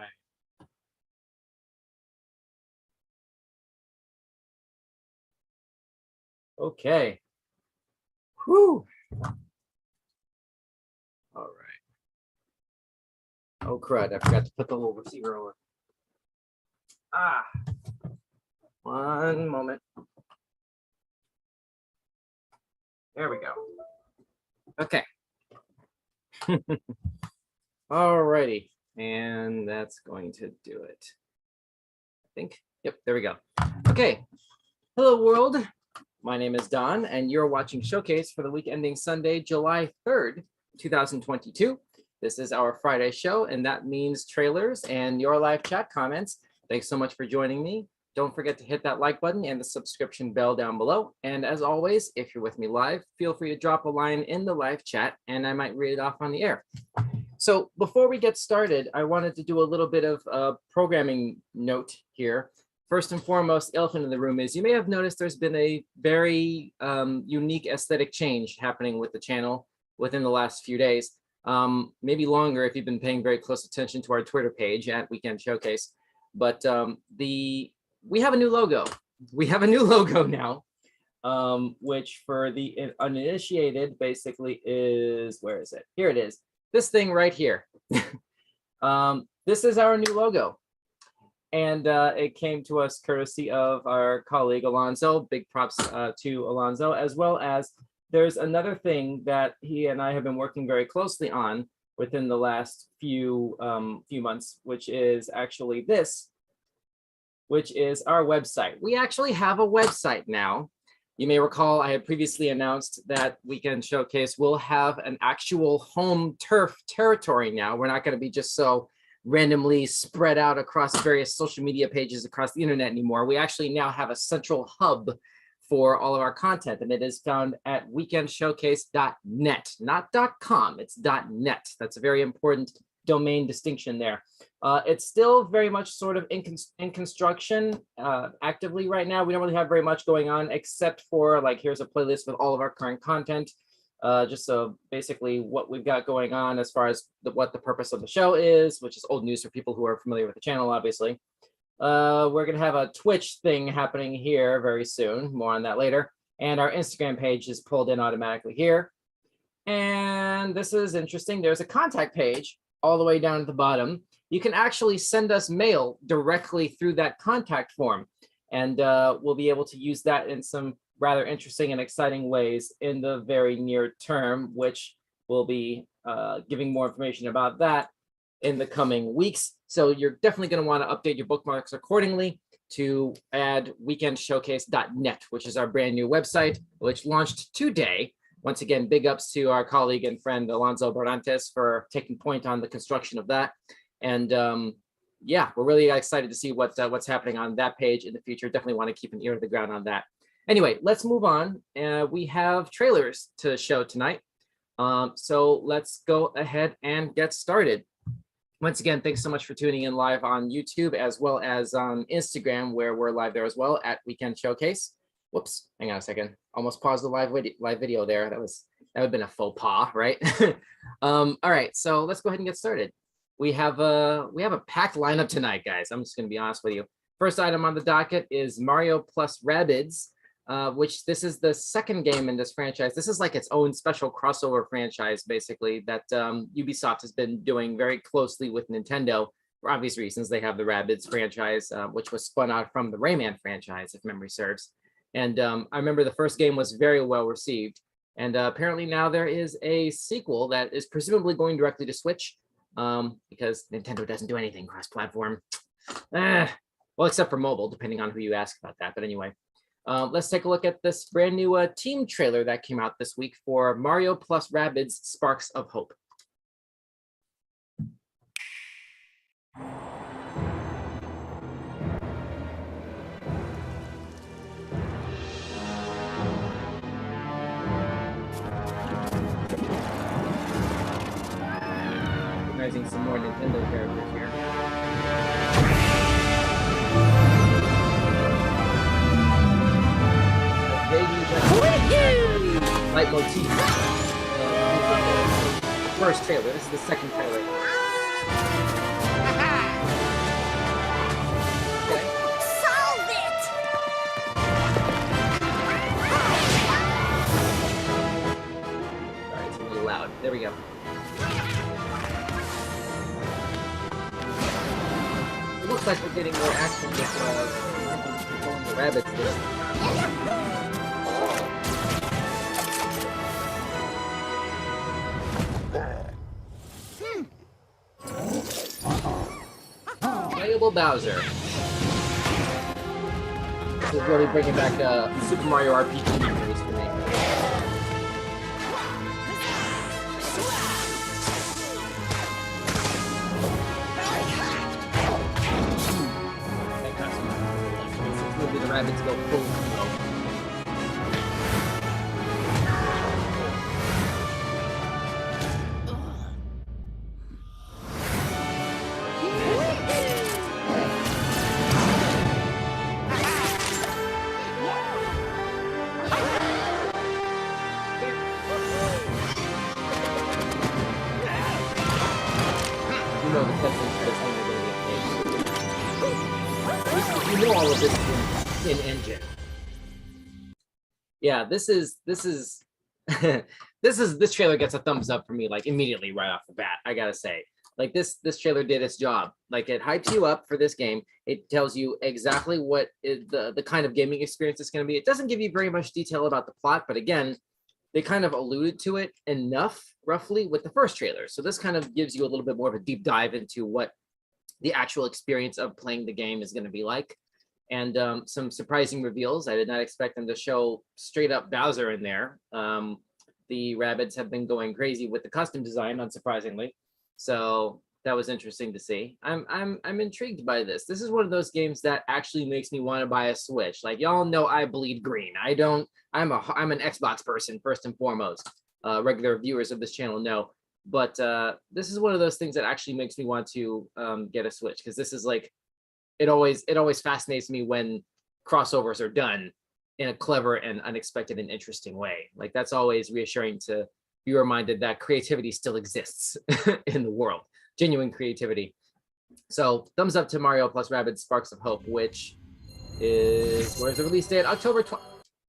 right. Okay. Whew. All right. Oh crud! I forgot to put the little receiver over. Ah. One moment. There we go. Okay. All righty. And that's going to do it. I think. Yep, there we go. Okay. Hello, world. My name is Donn, and you're watching Showcase for the week ending Sunday, July 3rd, 2022. This is our Friday show, and that means trailers and your live chat comments. Thanks so much for joining me. Don't forget to hit that like button and the subscription bell down below. And as always, if you're with me live, feel free to drop a line in the live chat, and I might read it off on the air. So before we get started, I wanted to do a little bit of a programming note here. First and foremost, the elephant in the room is you may have noticed there's been a very unique aesthetic change happening with the channel within the last few days. Maybe longer if you've been paying very close attention to our Twitter page at Weekend Showcase. But we have a new logo. We have a new logo now, which for the uninitiated basically is, where is it? Here it is. This thing right here. This is our new logo. And it came to us courtesy of our colleague, Alonzo. Big props to Alonzo, as well as there's another thing that he and I have been working very closely on within the last few months, which is actually this, which is our website. We actually have a website now. You may recall I had previously announced that Weekend Showcase will have an actual home turf territory now. We're not going to be just so randomly spread out across various social media pages across the internet anymore. We actually now have a central hub for all of our content, and it is found at weekendshowcase.net, not .com, it's .net. That's a very important domain distinction there. It's still very much sort of in construction actively right now. We don't really have very much going on except for like, here's a playlist with all of our current content. Just so basically what we've got going on as far as what the purpose of the show is, which is old news for people who are familiar with the channel, obviously. We're going to have a Twitch thing happening here very soon. More on that later. And our Instagram page is pulled in automatically here. And this is interesting. There's a contact page all the way down at the bottom. You can actually send us mail directly through that contact form. And we'll be able to use that in some rather interesting and exciting ways in the very near term, which we'll be giving more information about that in the coming weeks. So you're definitely going to want to update your bookmarks accordingly to add weekendshowcase.net, which is our brand new website, which launched today. Once again, big ups to our colleague and friend Alonzo Barrantes for taking point on the construction of that. And yeah, we're really excited to see what's happening on that page in the future. Definitely want to keep an ear to the ground on that. Anyway, let's move on. We have trailers to show tonight. So let's go ahead and get started. Once again, thanks so much for tuning in live on YouTube as well as on Instagram, where we're live there as well at Weekend Showcase. Whoops, hang on a second. Almost paused the live video there. That would have been a faux pas, right? All right, so let's go ahead and get started. We have a packed lineup tonight, guys. I'm just going to be honest with you. First item on the docket is MARIO+RABBIDS. Which this is the second game in this franchise. This is like its own special crossover franchise, basically, that Ubisoft has been doing very closely with Nintendo for obvious reasons. They have the Rabbids franchise, which was spun out from the Rayman franchise, if memory serves. And I remember the first game was very well received. And apparently now there is a sequel that is presumably going directly to Switch because Nintendo doesn't do anything cross-platform. Well, except for mobile, depending on who you ask about that. But anyway. Let's take a look at this brand new team trailer that came out this week for MARIO+RABBIDS Sparks of Hope. Recognizing some more Nintendo characters here. Leitmotif. First trailer. This is the second trailer. we go. It looks like we're getting more action with controlling the rabbits this. Playable Bowser. This is really bringing back Super Mario RPG memories for me. Maybe the rabbits go full slow. You know all of this in engine. Yeah, this trailer gets a thumbs up for me, like immediately right off the bat. I gotta say, like this trailer did its job. Like it hypes you up for this game. It tells you exactly what is the kind of gaming experience it's going to be. It doesn't give you very much detail about the plot, but again, they kind of alluded to it enough roughly with the first trailer. So this kind of gives you a little bit more of a deep dive into what the actual experience of playing the game is going to be like. And some surprising reveals. I did not expect them to show straight up Bowser in there. The rabbits have been going crazy with the custom design, unsurprisingly. So that was interesting to see. I'm intrigued by this. This is one of those games that actually makes me want to buy a Switch. Like y'all know, I bleed green. I'm an Xbox person first and foremost. Regular viewers of this channel know. But this is one of those things that actually makes me want to get a Switch, because this is like, it always fascinates me when crossovers are done in a clever and unexpected and interesting way. Like that's always reassuring to be reminded that creativity still exists in the world, genuine creativity. So thumbs up to Mario plus Rabbids Sparks of Hope, which is, where's the release date? October 20th.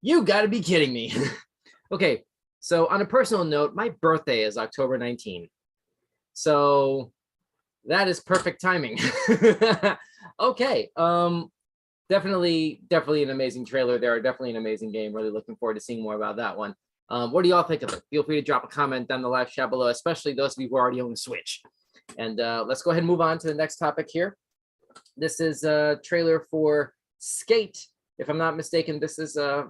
You gotta be kidding me. Okay, so on a personal note, my birthday is October 19th. So that is perfect timing. Okay, definitely an amazing trailer there. Definitely an amazing game. Really looking forward to seeing more about that one. What do y'all think of it? Feel free to drop a comment down the live chat below, especially those of you who already own a Switch. And let's go ahead and move on to the next topic here. This is a trailer for Skate. If I'm not mistaken, this is a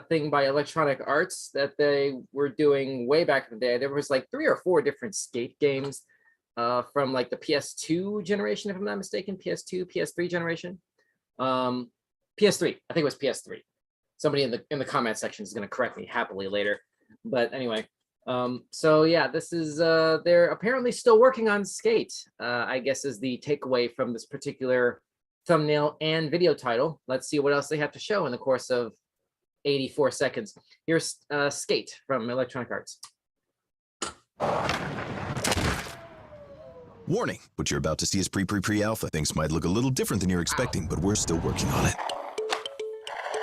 thing by Electronic Arts that they were doing way back in the day. There was like 3 or 4 different Skate games from like the PS2 generation, if I'm not mistaken, PS2, PS3 generation. PS3, I think it was PS3. Somebody in the comment section is going to correct me happily later. But anyway, so yeah, this is, they're apparently still working on Skate, I guess is the takeaway from this particular thumbnail and video title. Let's see what else they have to show in the course of 84 seconds. Here's Skate from Electronic Arts. Warning, what you're about to see is pre-alpha. Things might look a little different than you're expecting, but we're still working on it.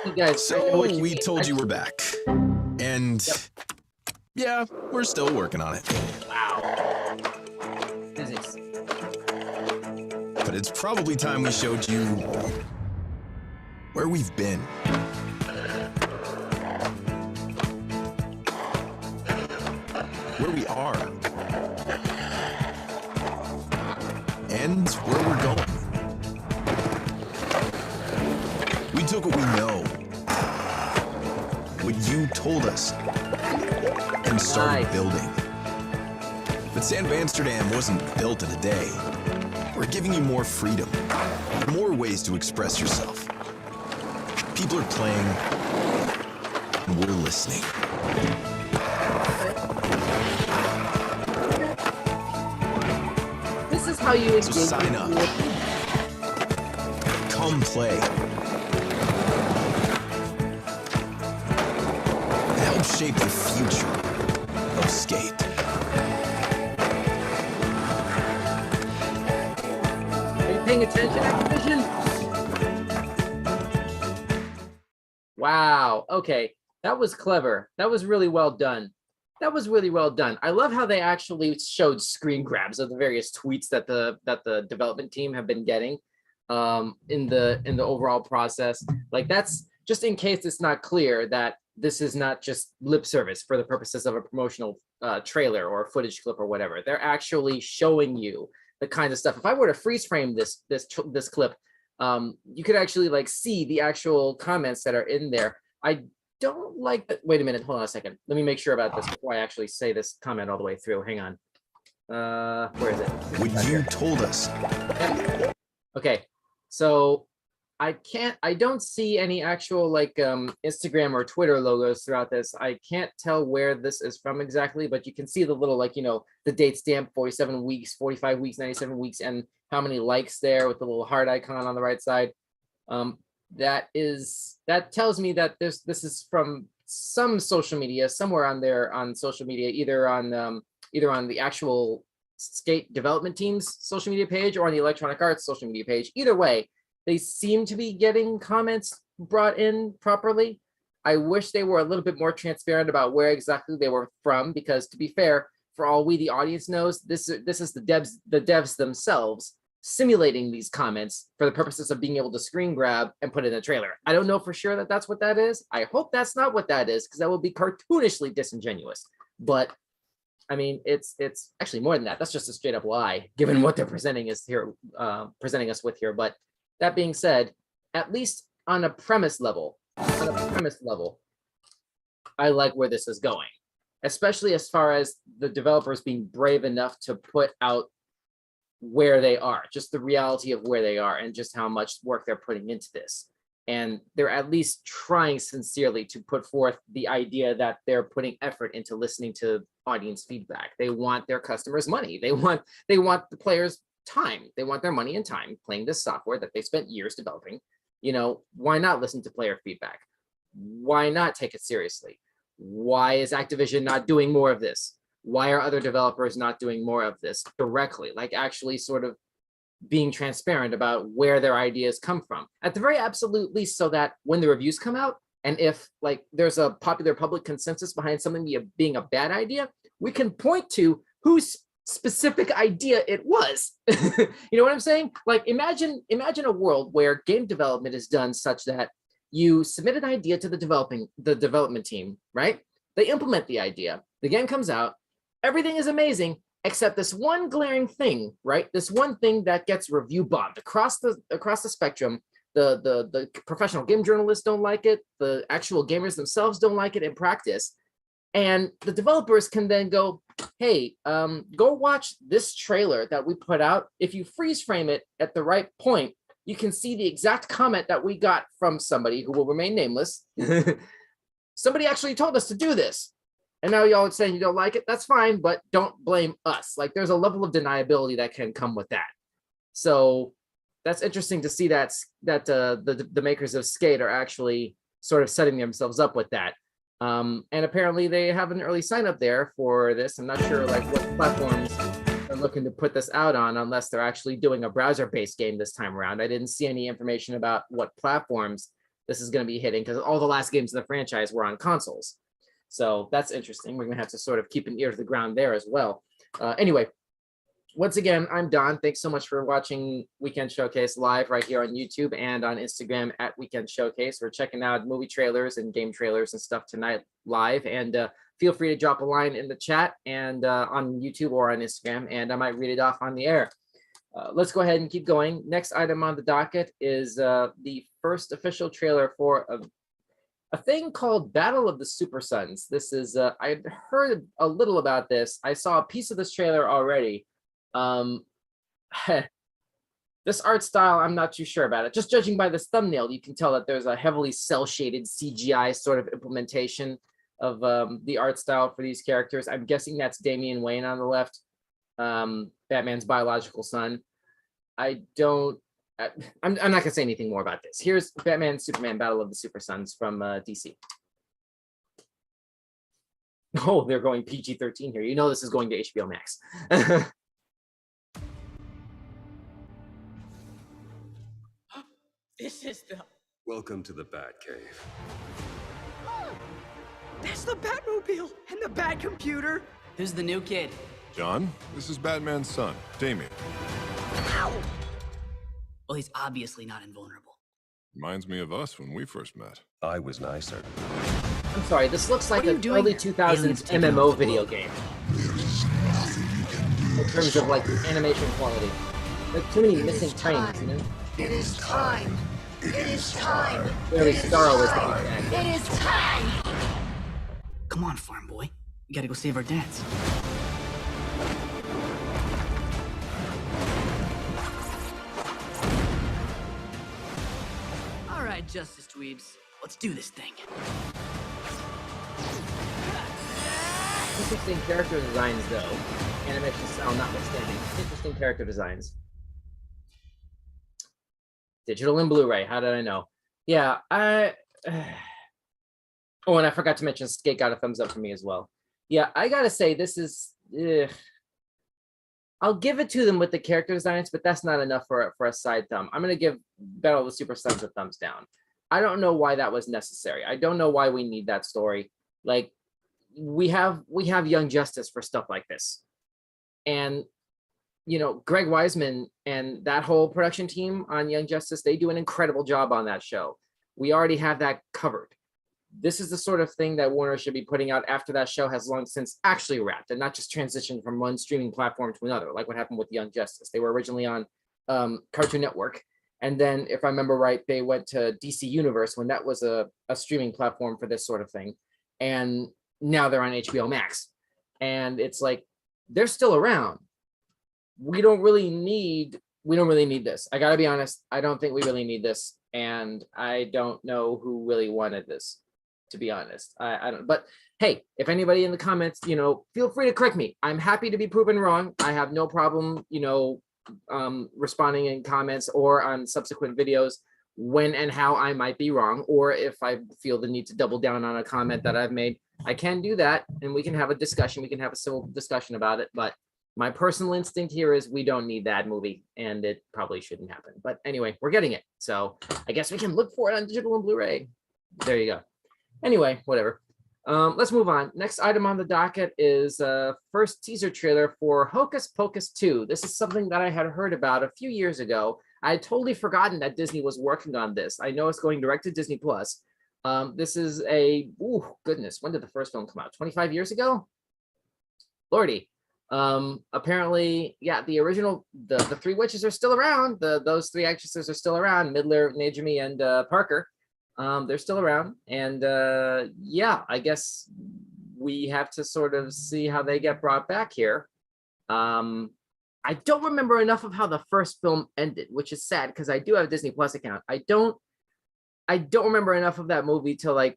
You guys, so we told you we're back. And yeah, we're still working on it. Wow. Physics. But it's probably time we showed you where we've been. Where we are. And where we're going. We took what we know, what you told us, and started building. But Sand of Amsterdam wasn't built in a day. We're giving you more freedom, more ways to express yourself. People are playing, and we're listening. This is how you engage. So sign up. Come play. Help shape the future of Skate. Are you paying attention, Activision? Wow. Okay, that was clever. That was really well done. that was really well done. I love how they actually showed screen grabs of the various tweets that the development team have been getting in the overall process. Like, that's just in case it's not clear that this is not just lip service for the purposes of a promotional trailer or footage clip or whatever. They're actually showing you the kinds of stuff. If I were to freeze frame this clip, you could actually like see the actual comments that are in there. I don't like that. Wait a minute, hold on a second. Let me make sure about this before I actually say this comment all the way through. Hang on. Where is it? When you told us. Okay, so I don't see any actual like Instagram or Twitter logos throughout this. I can't tell where this is from exactly, but you can see the little, like, you know, the date stamp, 47 weeks, 45 weeks, 97 weeks, and how many likes there with the little heart icon on the right side. That tells me that this is from some social media, somewhere on there on social media, either on the actual skate development team's social media page or on the Electronic Arts social media page. Either way, they seem to be getting comments brought in properly. I wish they were a little bit more transparent about where exactly they were from, because to be fair, for all we the audience knows, this is the devs themselves simulating these comments for the purposes of being able to screen grab and put in a trailer. I don't know for sure that that's what that is. I hope that's not what that is, because that would be cartoonishly disingenuous. But I mean, it's actually more than that. That's just a straight up lie, given what they're presenting us with here. But that being said, at least on a premise level, I like where this is going, especially as far as the developers being brave enough to put out where they are, just the reality of where they are and just how much work they're putting into this. And they're at least trying sincerely to put forth the idea that they're putting effort into listening to audience feedback. They want their customers' money. They want the players' time. They want their money and time playing this software that they spent years developing. You know, why not listen to player feedback? Why not take it seriously? Why is Activision not doing more of this? Why are other developers not doing more of this directly? Like, actually sort of being transparent about where their ideas come from, at the very absolute least, so that when the reviews come out, and if like there's a popular public consensus behind something being a bad idea, we can point to whose specific idea it was. You know what I'm saying? Like, imagine a world where game development is done such that you submit an idea to the development team, right? They implement the idea, the game comes out, everything is amazing, except this one glaring thing, right? This one thing that gets review bombed across the spectrum. The professional game journalists don't like it. The actual gamers themselves don't like it in practice. And the developers can then go, hey, go watch this trailer that we put out. If you freeze frame it at the right point, you can see the exact comment that we got from somebody who will remain nameless. Somebody actually told us to do this. And now y'all are saying you don't like it. That's fine, but don't blame us. Like, there's a level of deniability that can come with that. So that's interesting to see that the makers of Skate are actually sort of setting themselves up with that. And apparently they have an early sign up there for this. I'm not sure like what platforms they're looking to put this out on, unless they're actually doing a browser-based game this time around. I didn't see any information about what platforms this is going to be hitting, because all the last games in the franchise were on consoles. So that's interesting. We're going to have to sort of keep an ear to the ground there as well. Anyway, once again, I'm Don. Thanks so much for watching Weekend Showcase live right here on YouTube and on Instagram at Weekend Showcase. We're checking out movie trailers and game trailers and stuff tonight live. And feel free to drop a line in the chat and on YouTube or on Instagram, and I might read it off on the air. Let's go ahead and keep going. Next item on the docket is the first official trailer for a thing called Battle of the Super Sons. This is, I heard a little about this. I saw a piece of this trailer already. This art style, I'm not too sure about it. Just judging by this thumbnail, you can tell that there's a heavily cel-shaded CGI sort of implementation of the art style for these characters. I'm guessing that's Damian Wayne on the left, Batman's biological son. I'm not gonna say anything more about this. Here's Batman Superman Battle of the Super Sons from DC. Oh, they're going PG-13 here. You know this is going to HBO Max. This is the... Welcome to the Batcave. That's the Batmobile and the Batcomputer. Who's the new kid? John, this is Batman's son, Damien. Ow! Well, he's obviously not invulnerable. Reminds me of us when we first met. I was nicer. I'm sorry, this looks like What are you an doing early here? 2000s MMO video game. In terms of like animation quality. Like too many missing frames, you know? It is time. It is time. Clearly Starro is the big bad. It is time. Come on, farm boy. We gotta go save our dads. All right, Justice Dweebs. Let's do this thing. Interesting character designs, though. Animation style notwithstanding. Interesting character designs. Digital and Blu-ray. How did I know? Yeah, Oh, and I forgot to mention Skate got a thumbs up for me as well. Yeah, I gotta say this is. I'll give it to them with the character designs, but that's not enough for a side thumb. I'm gonna give Battle of the Super Sons a thumbs down. I don't know why that was necessary. I don't know why we need that story. Like, we have Young Justice for stuff like this, and you know, Greg Weisman and that whole production team on Young Justice, they do an incredible job on that show. We already have that covered. This is the sort of thing that Warner should be putting out after that show has long since actually wrapped and not just transitioned from one streaming platform to another, like what happened with Young Justice. They were originally on Cartoon Network. And then, if I remember right, they went to DC Universe when that was a streaming platform for this sort of thing. And now they're on HBO Max. And it's like, they're still around. We don't really need this. I gotta be honest, I don't think we really need this. And I don't know who really wanted this, to be honest. I don't, but hey, if anybody in the comments, you know, feel free to correct me. I'm happy to be proven wrong. I have no problem, you know, responding in comments or on subsequent videos when and how I might be wrong, or if I feel the need to double down on a comment that I've made, I can do that and we can have a discussion. We can have a civil discussion about it. But my personal instinct here is we don't need that movie and it probably shouldn't happen. But anyway, we're getting it. So I guess we can look for it on digital and Blu-ray. There you go. Anyway, whatever. Let's move on. Next item on the docket is first teaser trailer for Hocus Pocus 2. This is something that I had heard about a few years ago. I had totally forgotten that Disney was working on this. I know it's going direct to Disney Plus. This is a, goodness, when did the first film come out? 25 years ago? Lordy. Apparently, yeah, the original, the three witches are still around. Those three actresses are still around, Midler, Najimy, and Parker. They're still around. And yeah, I guess we have to sort of see how they get brought back here. I don't remember enough of how the first film ended, which is sad because I do have a Disney Plus account. I don't remember enough of that movie to like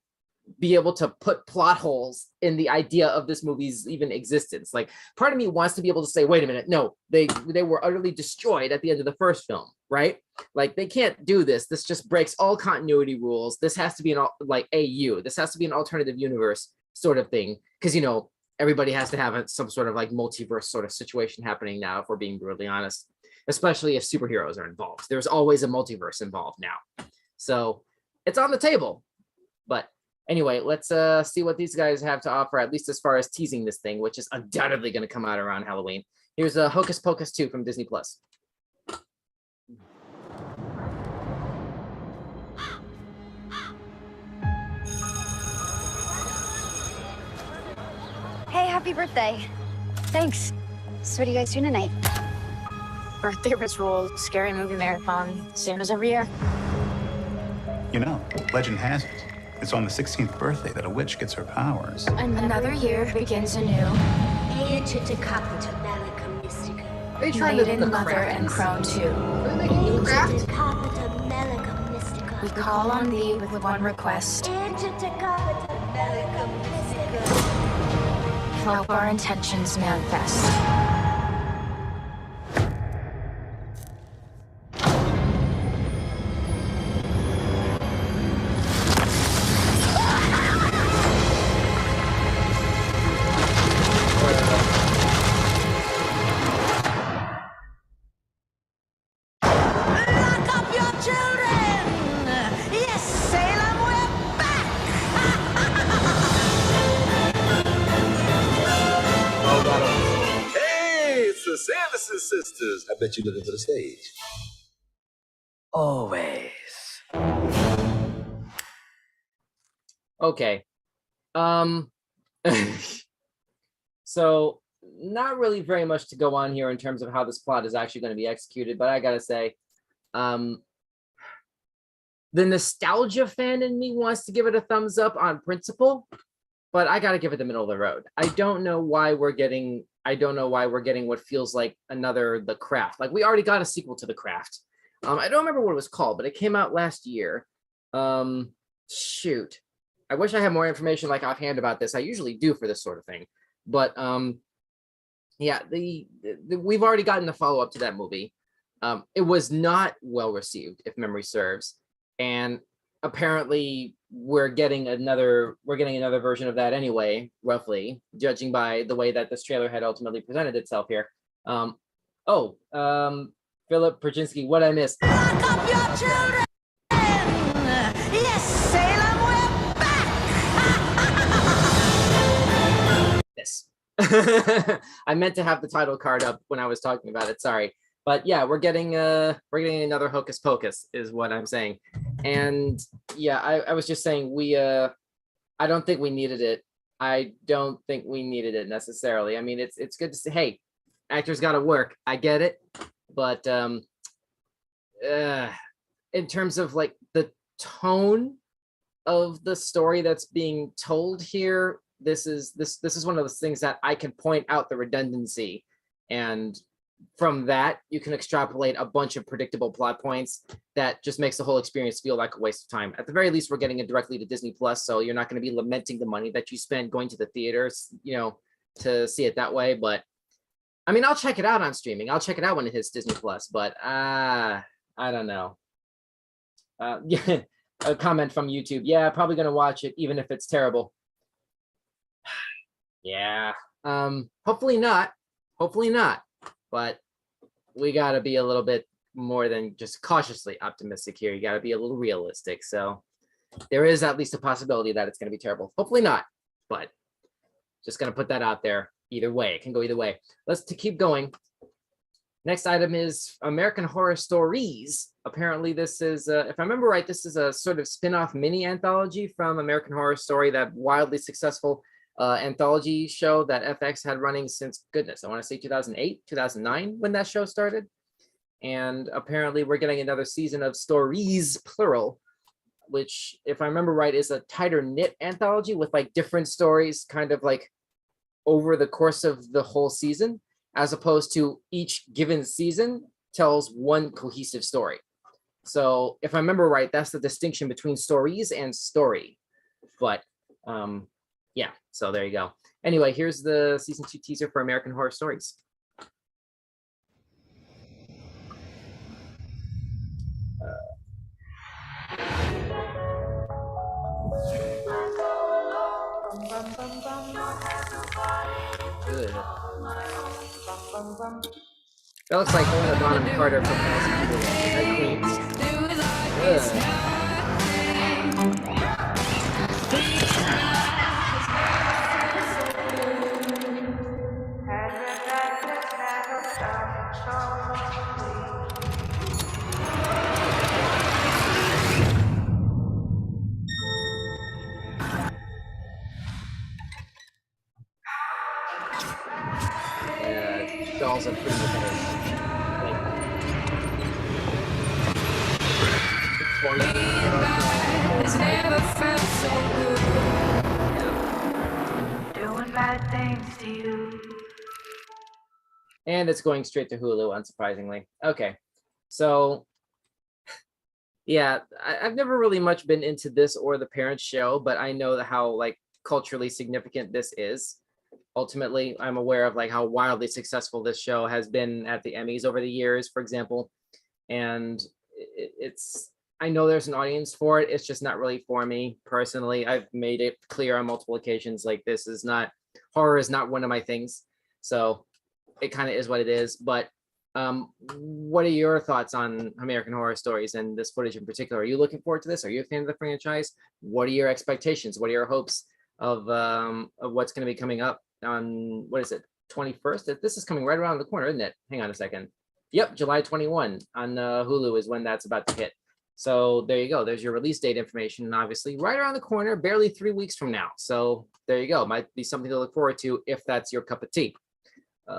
be able to put plot holes in the idea of this movie's even existence. Like, part of me wants to be able to say, wait a minute, no, they were utterly destroyed at the end of the first film, right? Like, they can't do this. This just breaks all continuity rules. This has to be an like AU. This has to be an alternative universe sort of thing, because you know everybody has to have some sort of like multiverse sort of situation happening now, if we're being brutally honest, especially if superheroes are involved. There's always a multiverse involved now. So it's on the table. But anyway, let's see what these guys have to offer, at least as far as teasing this thing, which is undoubtedly going to come out around Halloween. Here's a Hocus Pocus 2 from Disney Plus. Hey, happy birthday. Thanks. So what are you guys doing tonight? Birthday ritual, scary movie marathon, same as every year. You know, legend has it, it's on the 16th birthday that a witch gets her powers. Another year begins anew. Are you trying to do the Mother and Crone too. Are they making you craft? We call on thee with one request. Help our intentions manifest. sisters. I bet you're looking for the stage. Always. Okay. So not really very much to go on here in terms of how this plot is actually going to be executed, but I gotta say, the nostalgia fan in me wants to give it a thumbs up on principle, but I gotta give it the middle of the road. I don't know why we're getting what feels like another The Craft. Like, we already got a sequel to The Craft. I don't remember what it was called, but it came out last year. Shoot. I wish I had more information like offhand about this. I usually do for this sort of thing. But yeah, we've already gotten the follow-up to that movie. It was not well received, if memory serves. And apparently we're getting another version of that anyway, roughly, judging by the way that this trailer had ultimately presented itself here. Philip Perchinsky, what I missed. Lock up your children! Yes, Salem, we're back! This. I meant to have the title card up when I was talking about it, sorry. But yeah, we're getting another Hocus Pocus is what I'm saying. And yeah, I was just saying I don't think we needed it. I don't think we needed it necessarily. I mean, it's good to say, hey, actors got to work. I get it. But in terms of like the tone of the story that's being told here, this is one of those things that I can point out the redundancy, and from that you can extrapolate a bunch of predictable plot points that just makes the whole experience feel like a waste of time. At the very least, we're getting it directly to Disney Plus, so you're not going to be lamenting the money that you spent going to the theaters, to see it that way. But I mean, I'll check it out on streaming. I'll check it out when it hits Disney Plus, but I don't know. Yeah, a comment from YouTube. Yeah, probably gonna watch it even if it's terrible. Yeah. Hopefully not. Hopefully not. But we gotta be a little bit more than just cautiously optimistic here. You gotta be a little realistic. So there is at least a possibility that it's gonna be terrible. Hopefully not, but just gonna put that out there. Either way, it can go either way. Let's keep going. Next item is American Horror Stories. Apparently this is, if I remember right, this is a sort of spin-off mini anthology from American Horror Story, that wildly successful anthology show that FX had running since, goodness, I want to say 2008, 2009 when that show started. And apparently we're getting another season of Stories, plural, which, if I remember right, is a tighter knit anthology with like different stories kind of like over the course of the whole season, as opposed to each given season tells one cohesive story. So if I remember right, that's the distinction between stories and story. But yeah, so there you go. Anyway, here's the season 2 teaser for American Horror Stories. Good. That looks like one of Donn and Carter from Queens. Good. Dolls are pretty much Never felt so good. Doing bad things to you. And it's going straight to Hulu, unsurprisingly. Okay, so yeah, I've never really much been into this or The Parents Show, but I know how like culturally significant this is. Ultimately, I'm aware of like how wildly successful this show has been at the Emmys over the years, for example. And I know there's an audience for it. It's just not really for me personally. I've made it clear on multiple occasions, like horror is not one of my things. So it kind of is what it is. But what are your thoughts on American Horror Stories and this footage in particular? Are you looking forward to this? Are you a fan of the franchise? What are your expectations? What are your hopes of what's going to be coming up on, what is it, 21st. This is coming right around the corner, isn't it? Hang on a second. Yep, July 21 on Hulu is when that's about to hit. So there you go. There's your release date information, and obviously right around the corner, barely 3 weeks from now. So there you go. Might be something to look forward to if that's your cup of tea.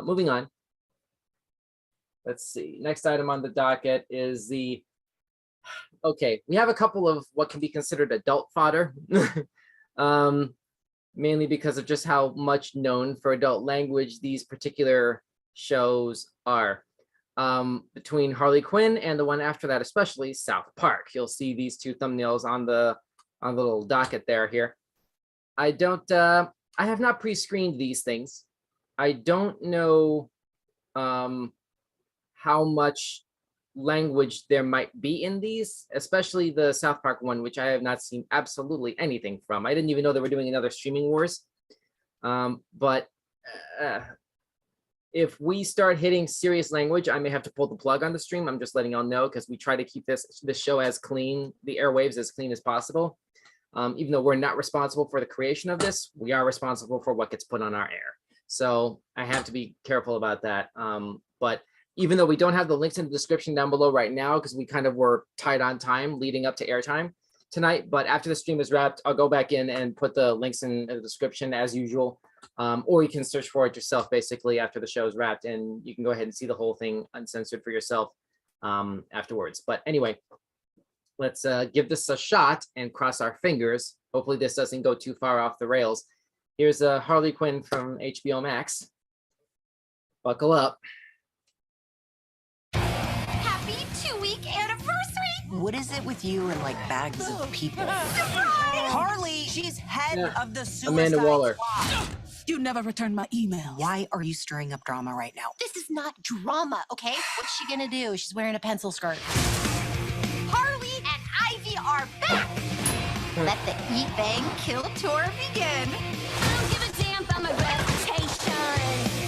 Moving on. Let's see. Next item on the docket is the. Okay, we have a couple of what can be considered adult fodder, mainly because of just how much known for adult language these particular shows are. Between Harley Quinn and the one after that, especially South Park. You'll see these two thumbnails on the little docket here. I have not pre-screened these things. I don't know how much language there might be in these, especially the South Park one, which I have not seen absolutely anything from. I didn't even know they were doing another streaming wars. But if we start hitting serious language, I may have to pull the plug on the stream. I'm just letting y'all know, because we try to keep this show as clean, the airwaves as clean as possible. Even though we're not responsible for the creation of this, we are responsible for what gets put on our air. So I have to be careful about that. But even though we don't have the links in the description down below right now, because we kind of were tight on time leading up to airtime tonight, but after the stream is wrapped, I'll go back in and put the links in the description as usual. Or you can search for it yourself basically after the show is wrapped, and you can go ahead and see the whole thing uncensored for yourself afterwards. But anyway, let's give this a shot and cross our fingers. Hopefully this doesn't go too far off the rails. Here's a Harley Quinn from HBO Max. Buckle up. Happy 2-week anniversary! What is it with you and like bags of people? Harley, she's head of the suicide Amanda Waller. squad. You never returned my email. Why are you stirring up drama right now? This is not drama, okay? What's she gonna do? She's wearing a pencil skirt. Harley and Ivy are back! Let the Eat Bang Kill tour begin. I don't give a damn about my reputation.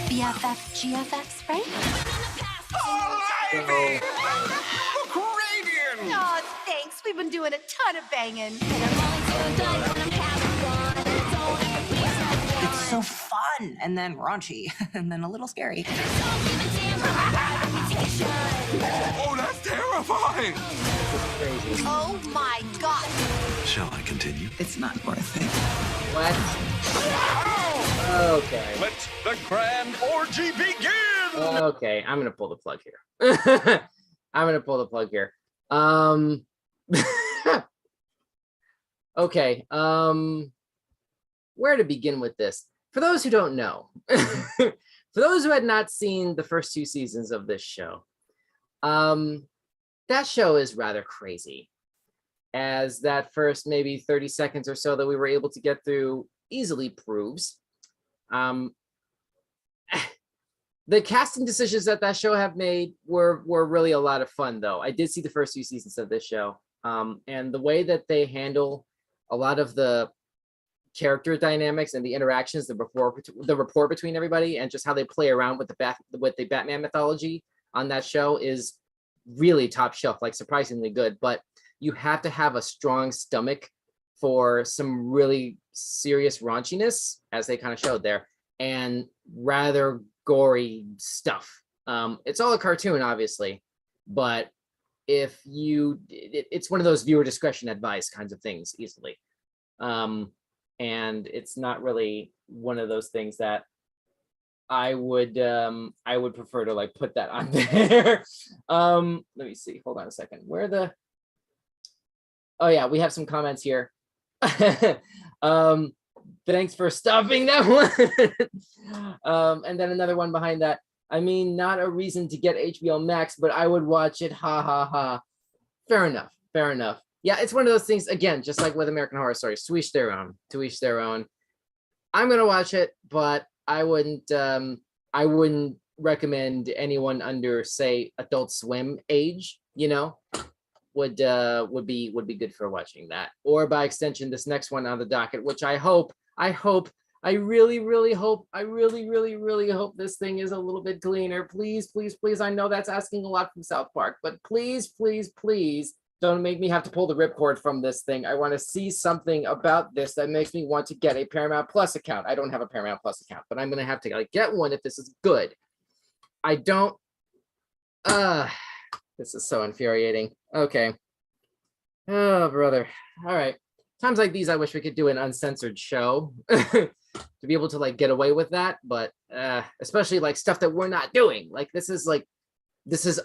BFF, GFX, right? Ivy! Oh, thanks. We've been doing a ton of banging. It's so fun, and then raunchy, and then a little scary. Oh, that's terrifying! Oh my God. Shall I continue? It's not worth it. What? Okay. Let the grand orgy begin! Okay, I'm gonna pull the plug here. I'm gonna pull the plug here. Okay. Where to begin with this? For those who don't know, for those who had not seen the first 2 seasons of this show, that show is rather crazy. As that first maybe 30 seconds or so that we were able to get through easily proves. The casting decisions that show have made were really a lot of fun, though. I did see the first 2 seasons of this show, and the way that they handle a lot of the character dynamics and the interactions, the rapport between everybody, and just how they play around with the Batman mythology on that show is really top shelf, like surprisingly good. But you have to have a strong stomach for some really serious raunchiness, as they kind of showed there, and rather gory stuff. It's all a cartoon, obviously, but if it's one of those viewer discretion advice kinds of things easily. And it's not really one of those things that I would prefer to like put that on there. Let me see, hold on a second. Oh yeah, we have some comments here. Thanks for stopping that one. And then another one behind that. I mean, not a reason to get HBO Max, but I would watch it. Ha ha ha. Fair enough. Fair enough. Yeah, it's one of those things, again, just like with American Horror Story, to each their own, to each their own. I'm gonna watch it, but I wouldn't recommend anyone under, say, Adult Swim age, you know, would be good for watching that. Or by extension, this next one on the docket, which I really hope this thing is a little bit cleaner. Please, please, please. I know that's asking a lot from South Park, but please, please, please Don't make me have to pull the ripcord from this thing. I want to see something about this that makes me want to get a Paramount Plus account. I don't have a Paramount Plus account, but I'm going to have to like get one if this is good. I don't. This is so infuriating. Okay. Oh, brother. All right. Times like these, I wish we could do an uncensored show to be able to like get away with that. But especially like stuff that we're not doing. Like this is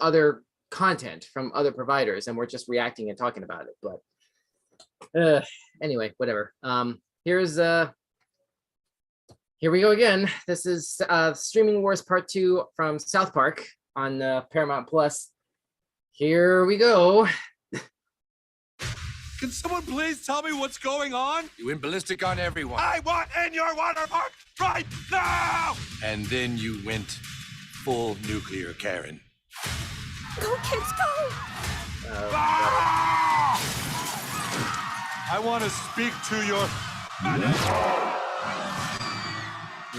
other content from other providers, and we're just reacting and talking about it. But anyway, whatever. Here we go again. This is Streaming Wars Part 2 from South Park on Paramount Plus. Here we go. Can someone please tell me what's going on? You went ballistic on everyone. I want in your water park right now! And then you went full nuclear Karen. Go, kids, go! I want to speak to your...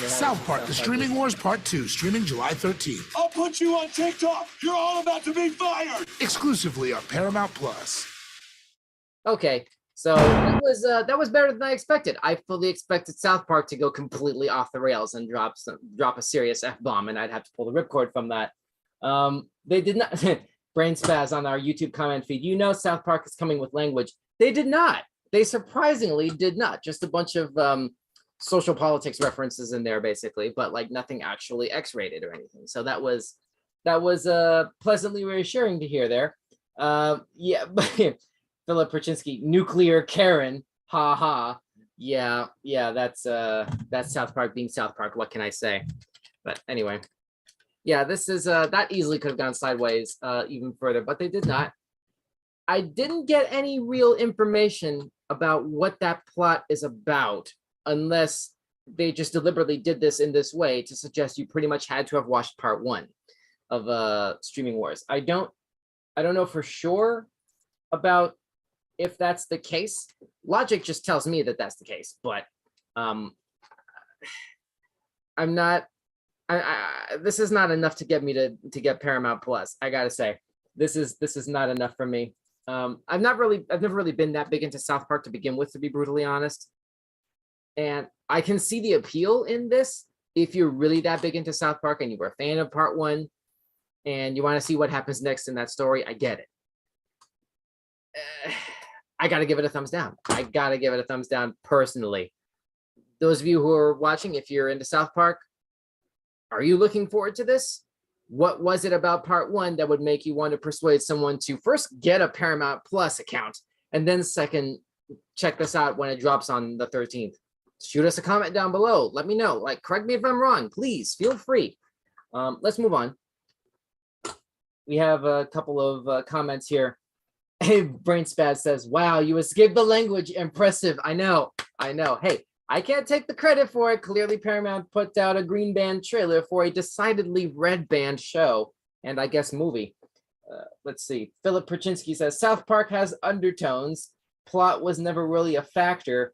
South Park, The Streaming Wars Part 2, streaming July 13th. I'll put you on TikTok! You're all about to be fired! Exclusively on Paramount Plus. Okay, so that was better than I expected. I fully expected South Park to go completely off the rails and drop a serious F-bomb, and I'd have to pull the ripcord from that. They did not. Brain spaz on our YouTube comment feed. You know South Park is coming with language. They did not. They surprisingly did not. Just a bunch of social politics references in there, basically, but like nothing actually X-rated or anything. So that was pleasantly reassuring to hear there. Yeah, but Philip Perchinsky, nuclear Karen, ha ha. Yeah, that's South Park being South Park. What can I say? But anyway, yeah, this is that easily could have gone sideways even further, but they did not. I didn't get any real information about what that plot is about, unless they just deliberately did this in this way to suggest you pretty much had to have watched part 1 of Streaming Wars. I don't know for sure about if that's the case. Logic just tells me that that's the case, but I'm not. This is not enough to get me to get Paramount Plus. I gotta say, this is not enough for me. I've never really been that big into South Park to begin with, to be brutally honest. And I can see the appeal in this if you're really that big into South Park and you were a fan of part 1 and you want to see what happens next in that story. I get it. I got to give it a thumbs down. I got to give it a thumbs down personally. Those of you who are watching, if you're into South Park, are you looking forward to this? What was it about part 1 that would make you want to persuade someone to first get a Paramount Plus account and then second, check this out when it drops on the 13th? Shoot us a comment down below. Let me know. Like, correct me if I'm wrong. Please feel free. Let's move on. We have a couple of comments here. Hey, Brain Spaz says, wow, you escaped the language. Impressive. I know. Hey, I can't take the credit for it. Clearly, Paramount put out a green band trailer for a decidedly red band show and I guess movie. Let's see. Philip Perchinsky says, South Park has undertones. Plot was never really a factor.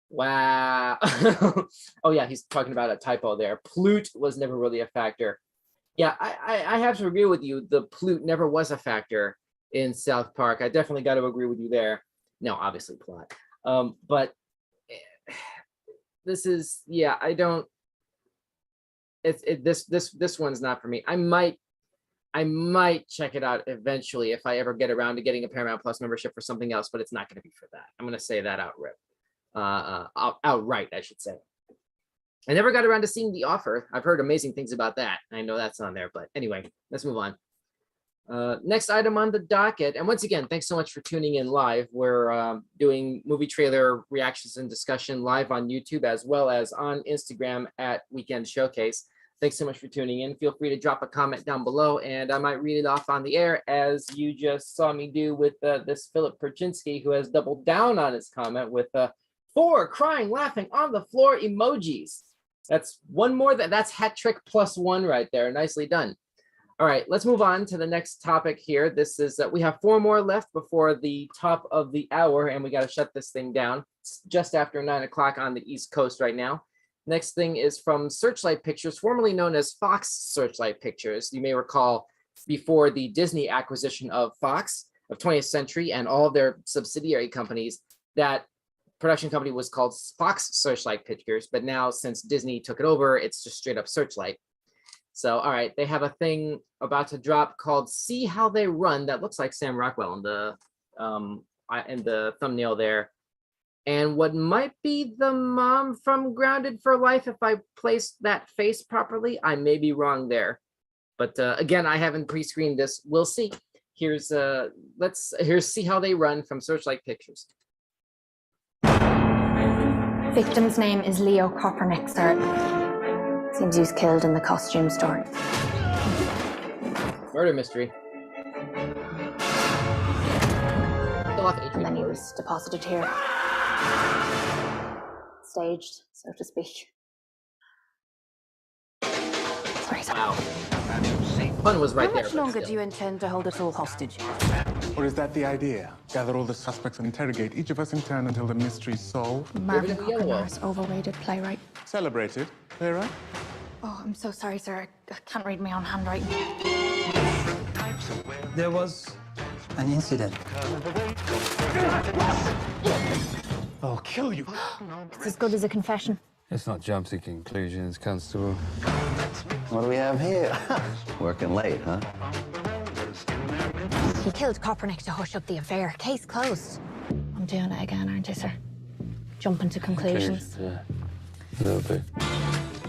Wow. Oh, yeah, he's talking about a typo there. Plute was never really a factor. Yeah, I have to agree with you. The plute never was a factor in South Park. I definitely got to agree with you there. No, obviously plot. But this is, yeah, I don't, this one's not for me. I might check it out eventually if I ever get around to getting a Paramount Plus membership for something else, but it's not going to be for that. I'm going to say that outright, I should say. I never got around to seeing The Offer. I've heard amazing things about that. I know that's on there, but anyway, let's move on. Next item on the docket, and once again, thanks so much for tuning in live. We're doing movie trailer reactions and discussion live on YouTube as well as on Instagram at Weekend Showcase. Thanks so much for tuning in. Feel free to drop a comment down below and I might read it off on the air, as you just saw me do with this Philip Perchinsky, who has doubled down on his comment with 4 crying, laughing on the floor emojis. That's one more, that's hat trick +1 right there. Nicely done. All right, let's move on to the next topic here. This is we have 4 more left before the top of the hour, and we got to shut this thing down. It's just after 9 o'clock on the East Coast right now. Next thing is from Searchlight Pictures, formerly known as Fox Searchlight Pictures. You may recall before the Disney acquisition of Fox, of 20th Century and all of their subsidiary companies. That production company was called Fox Searchlight Pictures, but now since Disney took it over, it's just straight up Searchlight. So, all right, they have a thing about to drop called "See How They Run" that looks like Sam Rockwell in the thumbnail there, and what might be the mom from Grounded for Life if I place that face properly. I may be wrong there, but again, I haven't pre-screened this. We'll see. Here's "See How They Run" from Searchlight Pictures. Victim's name is Leo Kopernik, sir. Seems he was killed in the costume store. Murder mystery. And then he was deposited here. Staged, so to speak. Sorry, sorry. Wow. Fun was right How there. much longer do you intend to hold us all hostage? Or is that the idea? Gather all the suspects and interrogate each of us in turn until the mystery's solved? Marvin Cockenour's overrated playwright. Celebrated, playwright? Oh, I'm so sorry, sir. I can't read my own handwriting. There was an incident. I'll kill you. It's as good as a confession. Let's not jump to conclusions, Constable. What do we have here? Working late, huh? He killed Kopernik to hush up the affair. Case closed. I'm doing it again, aren't I, sir? Jumping to conclusions. Yeah, a little bit.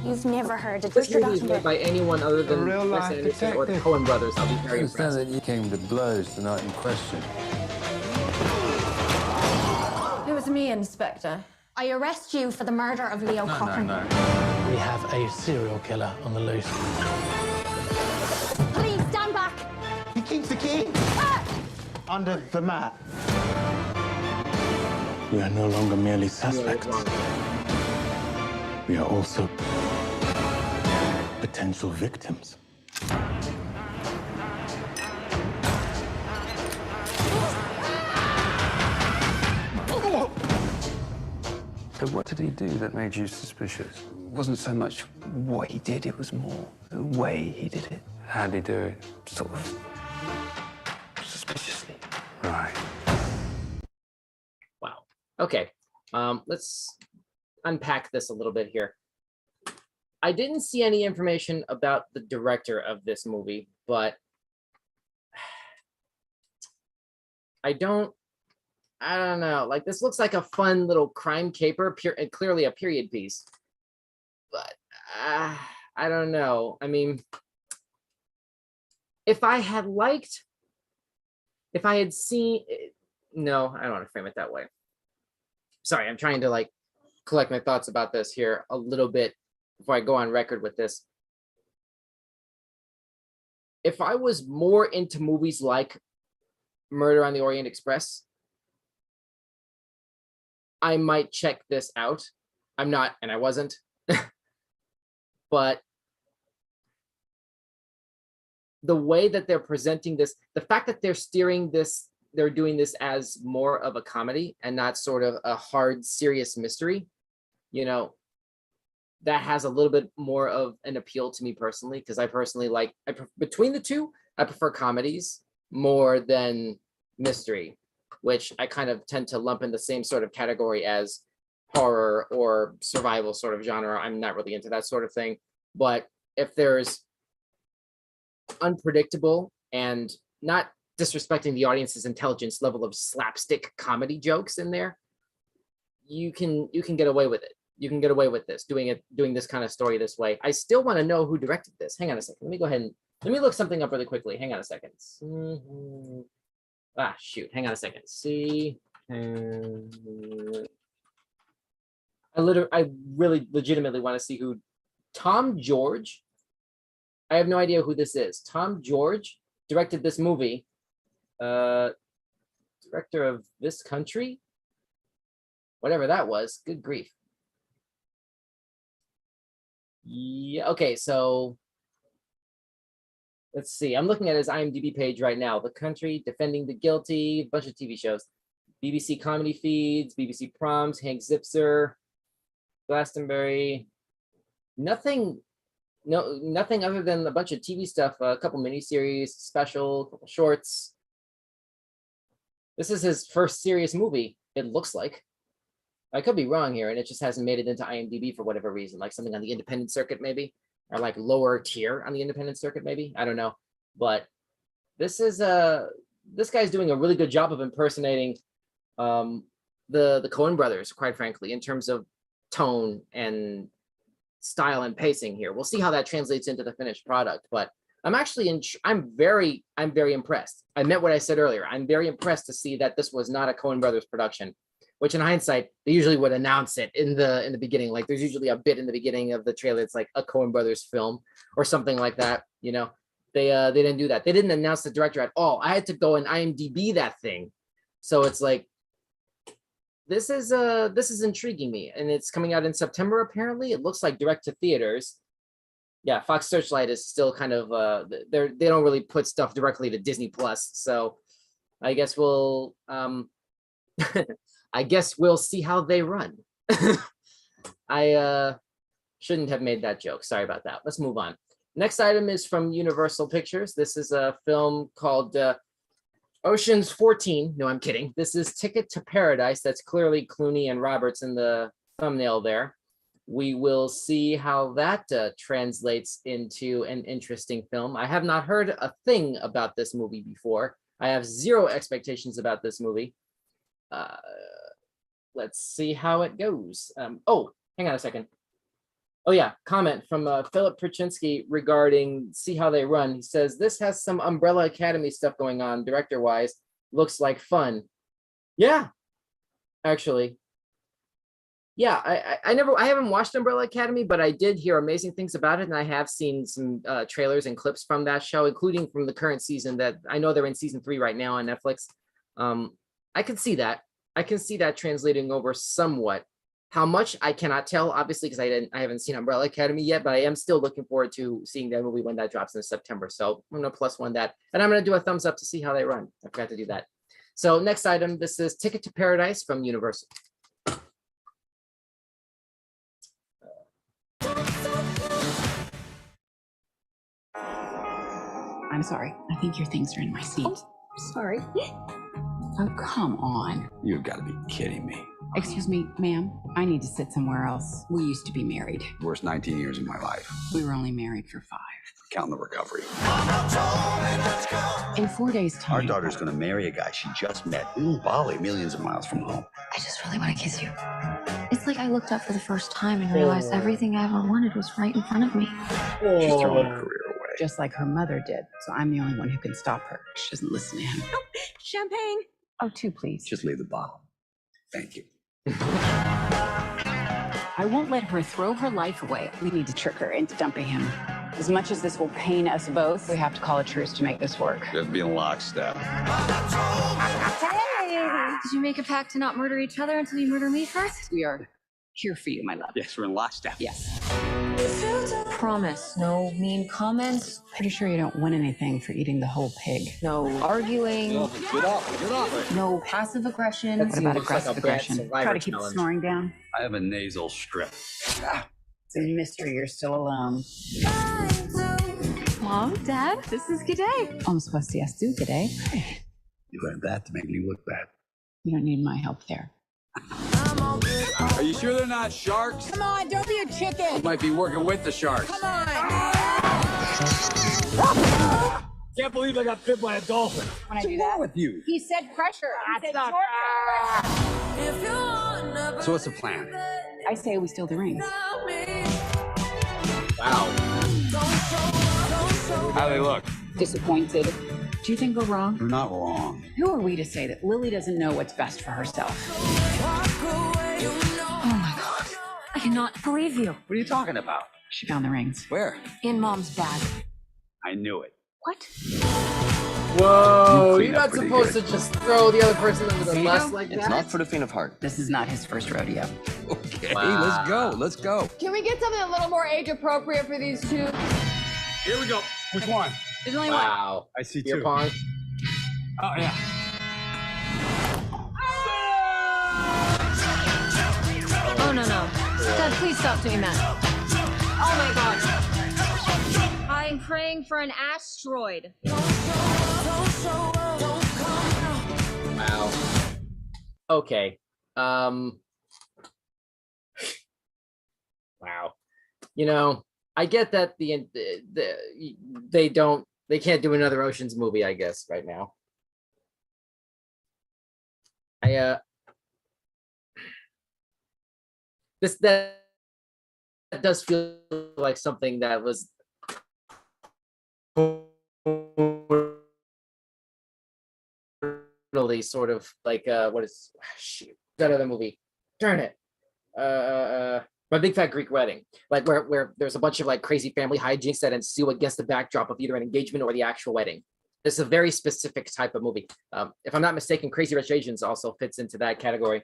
You've never heard of This Mr. movie is made by anyone other than Wes Anderson or the Coen brothers. I'll be very I understand impressed. that you came to blows the night in question. It was me, Inspector. I arrest you for the murder of Leo Kopernik. We have a serial killer on the loose. Please, stand back! He keeps the key! Under the mat. We are no longer merely suspects. We are also potential victims. So what did he do that made you suspicious? It wasn't so much what he did, it was more the way he did it. How'd he do it? Sort of suspiciously. Right. Wow. Okay. Let's unpack this a little bit here. I didn't see any information about the director of this movie, but I don't know. Like, this looks like a fun little crime caper, clearly a period piece. But I don't know. I mean, if I had seen, no, I don't want to frame it that way. Sorry, I'm trying to like collect my thoughts about this here a little bit before I go on record with this. If I was more into movies like Murder on the Orient Express, I might check this out. I'm not, and I wasn't. But the way that they're presenting this, the fact that they're steering this, they're doing this as more of a comedy and not sort of a hard, serious mystery, you know, that has a little bit more of an appeal to me personally, because I personally like, between the two, I prefer comedies more than mystery, which I kind of tend to lump in the same sort of category as horror or survival sort of genre. I'm not really into that sort of thing. But if there's unpredictable and not disrespecting the audience's intelligence level of slapstick comedy jokes in there, you can get away with it. You can get away with this, doing this kind of story this way. I still want to know who directed this. Hang on a second. Let me go ahead and let me look something up really quickly. Hang on a second. Ah, shoot. Hang on a second. See, I really legitimately want to see who Tom George. I have no idea who this is. Tom George directed this movie. Director of This Country, whatever that was. Good grief. Yeah. Okay. So let's see. I'm looking at his IMDb page right now. The Country, Defending the Guilty, a bunch of TV shows, BBC Comedy Feeds, BBC Proms, Hank Zipzer, Glastonbury. Nothing other than a bunch of TV stuff, a couple miniseries, special, a couple shorts. This is his first serious movie, it looks like. I could be wrong here, and it just hasn't made it into IMDb for whatever reason, like something on the independent circuit maybe, or like lower tier on the independent circuit maybe. I don't know, but this is this guy's doing a really good job of impersonating the Coen brothers, quite frankly, in terms of tone and style and pacing here. We'll see how that translates into the finished product, but I'm actually I'm very impressed. I meant what I said earlier. I'm very impressed to see that this was not a Coen brothers production, which in hindsight, they usually would announce it in the beginning. Like there's usually a bit in the beginning of the trailer. It's like a Coen brothers film or something like that. You know, they didn't do that. They didn't announce the director at all. I had to go and IMDb that thing. So it's like, this is intriguing me, and it's coming out in September. Apparently it looks like direct to theaters. Yeah, Fox Searchlight is still kind of they don't really put stuff directly to Disney Plus. So I guess we'll I guess we'll see how they run. I shouldn't have made that joke. Sorry about that. Let's move on. Next item is from Universal Pictures. This is a film called Ocean's 14. No, I'm kidding. This is Ticket to Paradise. That's clearly Clooney and Roberts in the thumbnail there. We will see how that translates into an interesting film. I have not heard a thing about this movie before. I have zero expectations about this movie. Let's see how it goes. Oh, hang on a second. Oh yeah, comment from Philip Perchinsky regarding See How They Run. He says, this has some Umbrella Academy stuff going on director-wise. Looks like fun. Yeah, actually. Yeah, I haven't watched Umbrella Academy, but I did hear amazing things about it, and I have seen some trailers and clips from that show, including from the current season that I know they're in season 3 right now on Netflix. I can see that. I can see that translating over somewhat. How much I cannot tell, obviously, because I haven't seen Umbrella Academy yet, but I am still looking forward to seeing that movie when that drops in September. So I'm gonna +1 that, and I'm gonna do a thumbs up to See How They Run. I forgot to do that. So next item, this is Ticket to Paradise from Universal. I'm sorry. I think your things are in my seat. Oh, sorry. Oh, come on. You've got to be kidding me. Excuse me, ma'am. I need to sit somewhere else. We used to be married. Worst 19 years of my life. We were only married for 5. Counting the recovery. In 4 days' time. Our daughter's gonna marry a guy she just met in Bali, millions of miles from home. I just really want to kiss you. It's like I looked up for the first time and realized everything I ever wanted was right in front of me. She's throwing her career away. Just like her mother did. So I'm the only one who can stop her. She doesn't listen to him. Oh, champagne. Oh, 2, please. Just leave the bottle. Thank you. I won't let her throw her life away. We need to trick her into dumping him. As much as this will pain us both, we have to call a truce to make this work. You have to be in lockstep. Hey! Did you make a pact to not murder each other until you murder me first? We are here for you, my love. Yes, we're in lockstep. Yes. Promise, no mean comments. Pretty sure you don't win anything for eating the whole pig. No arguing. Get off. No passive aggression. What about aggressive aggression? Try to keep the snoring down. I have a nasal strip. It's a mystery you're still alone. Mom, Dad, this is G'day. I'm supposed to yes, do today. You had that to make me look bad. You don't need my help there. Are you sure they're not sharks? Come on, don't be a chicken. You might be working with the sharks. Come on. Can't believe I got bit by a dolphin. When I do that with you? He said pressure. That's not So what's the plan? I say we steal the rings. Wow. How they look? Disappointed. Do you think we're wrong? You're not wrong. Who are we to say that Lily doesn't know what's best for herself? Oh my God. I cannot believe you. What are you talking about? She found the rings. Where? In Mom's bag. I knew it. What? Whoa, You you're clean up not pretty supposed good. to just throw the other person under the bus like It's that. not for the faint of heart. This is not his first rodeo. Okay, Wow. let's go. Let's go. Can we get something a little more age appropriate for these two? Here we go. Which one? There's only one. Wow. I see Beer two. pong. Oh, yeah. Oh, no. Dad, please stop doing that. Oh my God. I'm praying for an asteroid. Wow. Okay. Wow. You know, I get that they can't do another Ocean's movie, I guess, right now. That does feel like something that was totally sort of like what is shoot, that other movie? Darn it. My Big Fat Greek Wedding, like where there's a bunch of like crazy family hijinks that ensue against the backdrop of either an engagement or the actual wedding. This is a very specific type of movie. If I'm not mistaken, Crazy Rich Asians also fits into that category.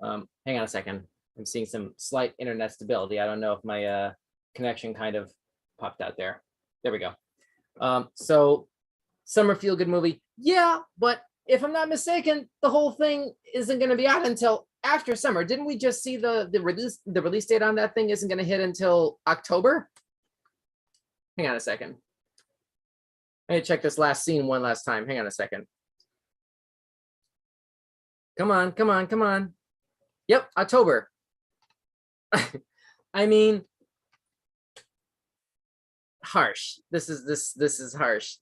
Hang on a second. I'm seeing some slight internet stability. I don't know if my connection kind of popped out there. There we go. So summer feel good movie. Yeah, but if I'm not mistaken, the whole thing isn't going to be out until after summer. Didn't we just see the release date on that thing isn't going to hit until October? Hang on a second. I need to check this last scene one last time. Hang on a second. Come on, come on, come on. Yep, October. I mean, harsh. This is harsh.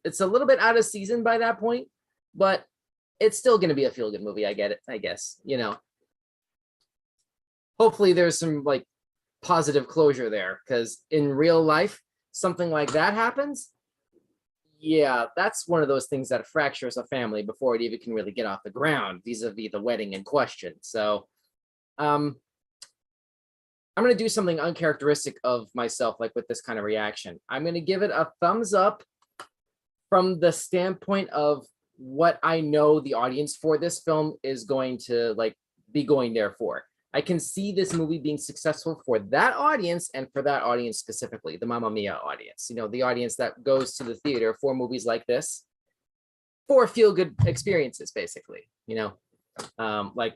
It's a little bit out of season by that point, but it's still going to be a feel-good movie. I get it, I guess, you know. Hopefully there's some like positive closure there, because in real life, something like that happens. Yeah, that's one of those things that fractures a family before it even can really get off the ground, vis-a-vis the wedding in question. So I'm going to do something uncharacteristic of myself, like with this kind of reaction. I'm going to give it a thumbs up from the standpoint of what I know the audience for this film is going to like be going there for. I can see this movie being successful for that audience, and for that audience specifically, the Mamma Mia audience, you know, the audience that goes to the theater for movies like this for feel-good experiences, basically, you know, like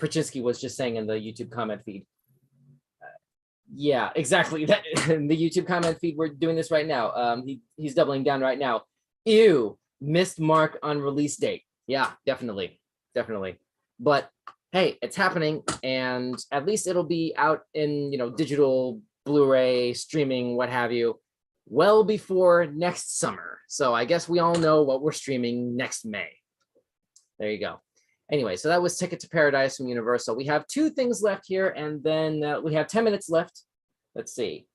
Prachinsky was just saying in the YouTube comment feed. Yeah, exactly. That in the YouTube comment feed, we're doing this right now. He's doubling down right now. Ew, missed mark on release date. Yeah, definitely. But hey, it's happening, and at least it'll be out in, you know, digital, Blu-ray, streaming, what have you, well before next summer. So I guess we all know what we're streaming next May. There you go. Anyway, so that was Ticket to Paradise from Universal. We have 2 things left here, and then we have 10 minutes left. Let's see.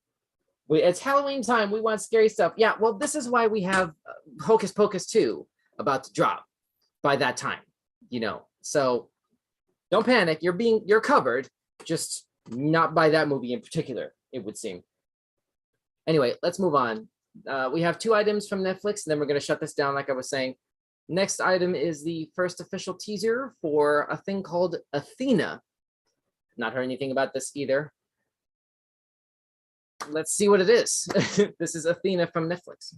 It's Halloween time. We want scary stuff. Yeah, well, this is why we have Hocus Pocus 2 about to drop by that time, you know. So don't panic. You're covered, just not by that movie in particular, it would seem. Anyway, let's move on. We have 2 items from Netflix, and then we're going to shut this down like I was saying. Next item is the first official teaser for a thing called Athena. Not heard anything about this either. Let's see what it is. This is Athena from Netflix.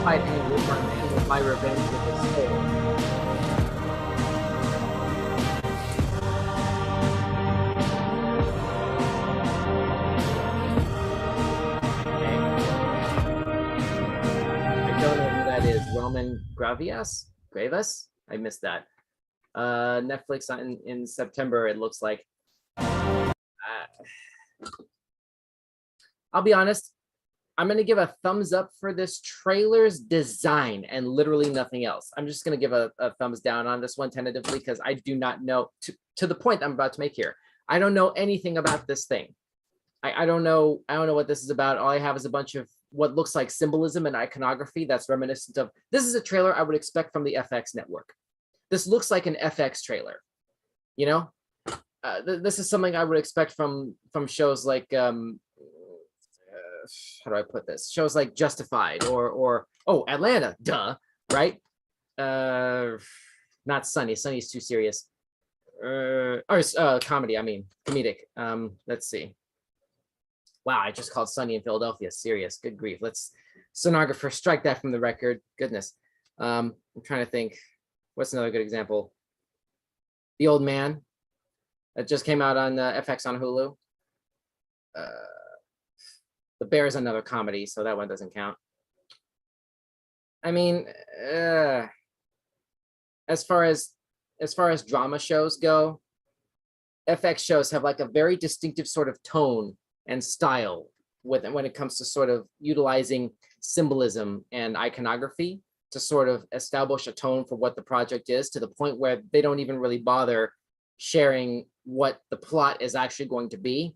Fighting with my revenge with his soul. I don't know who that is. Roman Gravias? I missed that. Netflix in September, it looks like. I'll be honest. I'm going to give a thumbs up for this trailer's design and literally nothing else. I'm just going to give a thumbs down on this one tentatively, because I do not know, to the point I'm about to make here. I don't know anything about this thing. I don't know what this is about. All I have is a bunch of what looks like symbolism and iconography that's reminiscent of, this is a trailer I would expect from the FX network. This looks like an FX trailer, you know? This is something I would expect from shows like, how do I put this? Shows like Justified or oh, Atlanta, duh, right? Not Sunny. Sunny's too serious. comedy, I mean, comedic. Let's see. Wow, I just called Sunny in Philadelphia serious. Good grief. Let's, stenographer, strike that from the record. Goodness. I'm trying to think. What's another good example? The Old Man. That just came out on FX on Hulu. The Bear is another comedy, so that one doesn't count. I mean, as far as drama shows go, FX shows have like a very distinctive sort of tone and style when it comes to sort of utilizing symbolism and iconography to sort of establish a tone for what the project is, to the point where they don't even really bother sharing what the plot is actually going to be,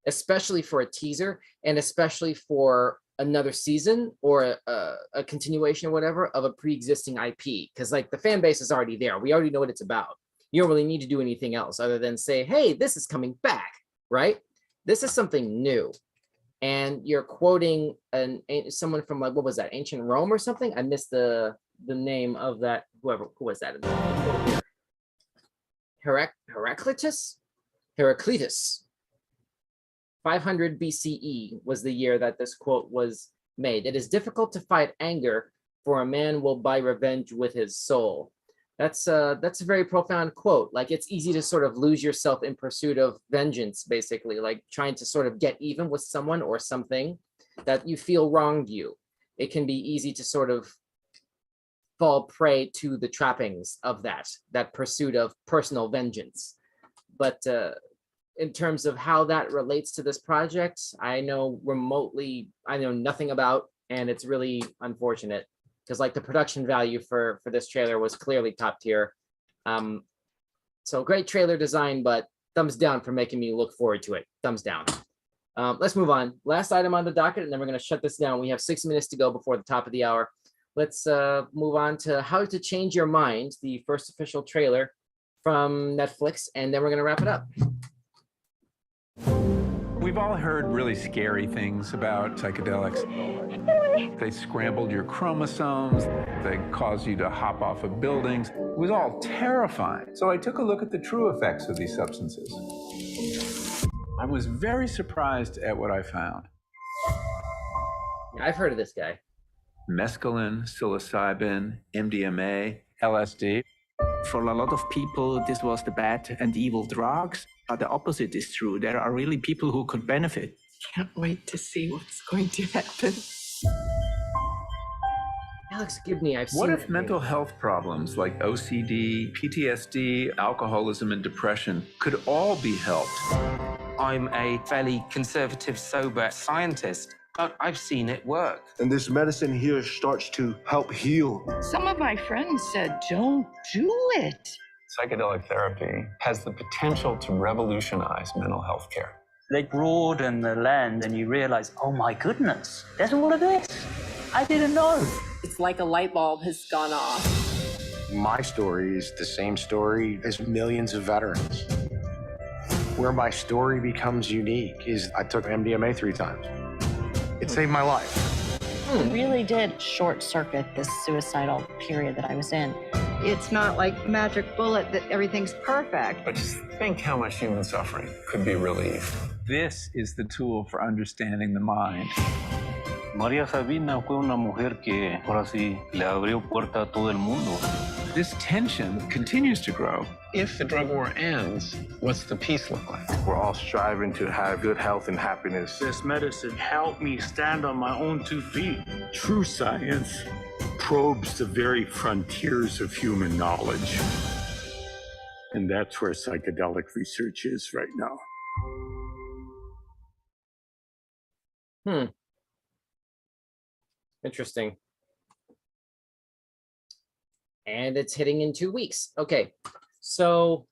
especially for a teaser and especially for another season or a continuation or whatever of a pre-existing IP, because like the fan base is already there. We already know what it's about. You don't really need to do anything else other than say, hey, this is coming back, right? This is something new. And you're quoting someone from, like, what was that, ancient Rome or something? I missed the name of that, who was that? Heraclitus? 500 BCE was the year that this quote was made. It is difficult to fight anger, for a man will buy revenge with his soul. That's a very profound quote. Like, it's easy to sort of lose yourself in pursuit of vengeance, basically, like trying to sort of get even with someone or something that you feel wronged you. It can be easy to sort of fall prey to the trappings of that pursuit of personal vengeance. But in terms of how that relates to this project, I know nothing about, and it's really unfortunate. Because like the production value for this trailer was clearly top tier. So great trailer design, but thumbs down for making me look forward to it. Thumbs down. Let's move on. Last item on the docket, and then we're going to shut this down. We have 6 minutes to go before the top of the hour. Let's move on to How to Change Your Mind, the first official trailer from Netflix, and then we're going to wrap it up. We've all heard really scary things about psychedelics. They scrambled your chromosomes, they caused you to hop off of buildings. It was all terrifying. So I took a look at the true effects of these substances. I was very surprised at what I found. I've heard of this guy. Mescaline, psilocybin, MDMA, LSD. For a lot of people, this was the bad and evil drugs. But the opposite is true. There are really people who could benefit. Can't wait to see what's going to happen. Alex Gibney, I've seen. What if mental health problems like OCD, PTSD, alcoholism, and depression could all be helped? I'm a fairly conservative, sober scientist, but I've seen it work. And this medicine here starts to help heal. Some of my friends said, don't do it. Psychedelic therapy has the potential to revolutionize mental health care. They broaden the lens and you realize, oh my goodness, there's all of this. I didn't know. It's like a light bulb has gone off. My story is the same story as millions of veterans. Where my story becomes unique is I took MDMA 3 times. It saved my life. It really did short circuit this suicidal period that I was in. It's not like a magic bullet that everything's perfect. But just think how much human suffering could be relieved. This is the tool for understanding the mind. María Sabina fue una mujer que, ahora sí, le abrió puerta a todo el mundo. This tension continues to grow. If the drug war ends, what's the peace look like? We're all striving to have good health and happiness. This medicine helped me stand on my own 2 feet. True science probes the very frontiers of human knowledge. And that's where psychedelic research is right now. Interesting. And it's hitting in 2 weeks. Okay, so